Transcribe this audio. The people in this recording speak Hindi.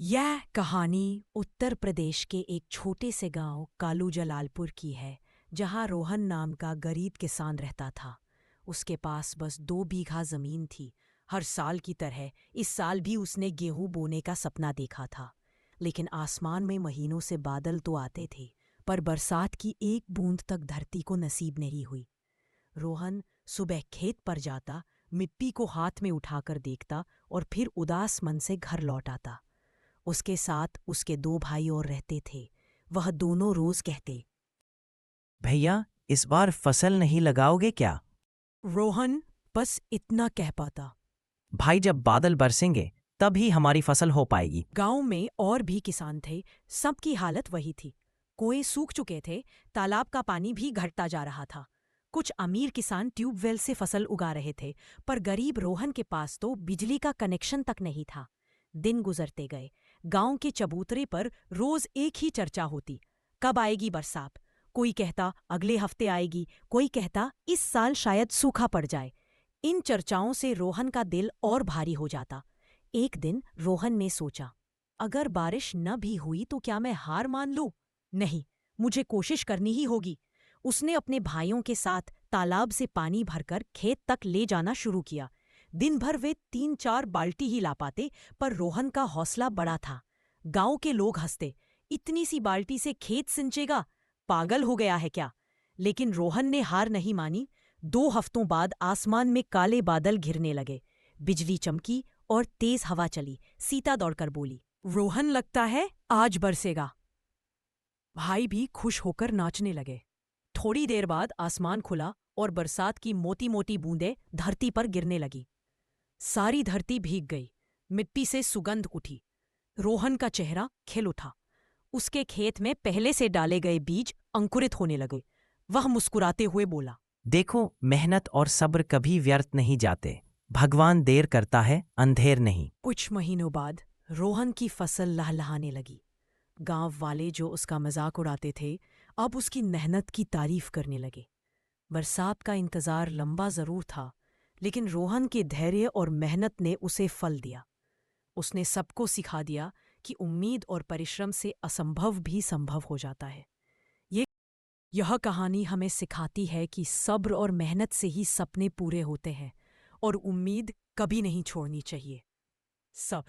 यह कहानी उत्तर प्रदेश के एक छोटे से गांव कालू जलालपुर की है, जहां रोहन नाम का गरीब किसान रहता था। उसके पास बस 2 बीघा जमीन थी। हर साल की तरह इस साल भी उसने गेहूं बोने का सपना देखा था। लेकिन आसमान में महीनों से बादल तो आते थे, पर बरसात की एक बूंद तक धरती को नसीब नहीं हुई। रोहन सुबह खेत पर जाता, मिट्टी को हाथ में उठाकर देखता और फिर उदास मन से घर लौट आता। उसके साथ उसके 2 भाई और रहते थे। वह दोनों रोज कहते, भैया, इस बार फसल नहीं लगाओगे क्या? रोहन बस इतना कह पाता। भाई, जब बादल बरसेंगे तब ही हमारी फसल हो पाएगी। गांव में और भी किसान थे, सबकी हालत वही थी। कुएं सूख चुके थे, तालाब का पानी भी घटता जा रहा था। कुछ अमीर किसान ट्यूबवेल से फसल उगा रहे थे, पर गरीब रोहन के पास तो बिजली का कनेक्शन तक नहीं था। दिन गुजरते गए। गांव के चबूतरे पर रोज एक ही चर्चा होती, कब आएगी बरसात। कोई कहता अगले हफ्ते आएगी, कोई कहता इस साल शायद सूखा पड़ जाए। इन चर्चाओं से रोहन का दिल और भारी हो जाता। एक दिन रोहन ने सोचा, अगर बारिश न भी हुई तो क्या मैं हार मान लूं? नहीं, मुझे कोशिश करनी ही होगी। उसने अपने भाइयों के साथ तालाब से पानी भरकर खेत तक ले जाना शुरू किया। दिन भर वे 3-4 बाल्टी ही ला पाते, पर रोहन का हौसला बड़ा था। गांव के लोग हंसते, इतनी सी बाल्टी से खेत सिंचेगा, पागल हो गया है क्या? लेकिन रोहन ने हार नहीं मानी। 2 हफ्तों बाद आसमान में काले बादल घिरने लगे, बिजली चमकी और तेज हवा चली। सीता दौड़कर बोली, रोहन, लगता है आज बरसेगा। भाई भी खुश होकर नाचने लगे। थोड़ी देर बाद आसमान खुला और बरसात की मोटी मोटी बूंदें धरती पर गिरने लगी। सारी धरती भीग गई, मिट्टी से सुगंध उठी। रोहन का चेहरा खिल उठा। उसके खेत में पहले से डाले गए बीज अंकुरित होने लगे। वह मुस्कुराते हुए बोला, देखो, मेहनत और सब्र कभी व्यर्थ नहीं जाते। भगवान देर करता है, अंधेर नहीं। कुछ महीनों बाद रोहन की फसल लहलहाने लगी। गांव वाले जो उसका मजाक उड़ाते थे, अब उसकी मेहनत की तारीफ करने लगे। बरसात का इंतजार लंबा जरूर था, लेकिन रोहन के धैर्य और मेहनत ने उसे फल दिया। उसने सबको सिखा दिया कि उम्मीद और परिश्रम से असंभव भी संभव हो जाता है। ये यह कहानी हमें सिखाती है कि सब्र और मेहनत से ही सपने पूरे होते हैं, और उम्मीद कभी नहीं छोड़नी चाहिए। सब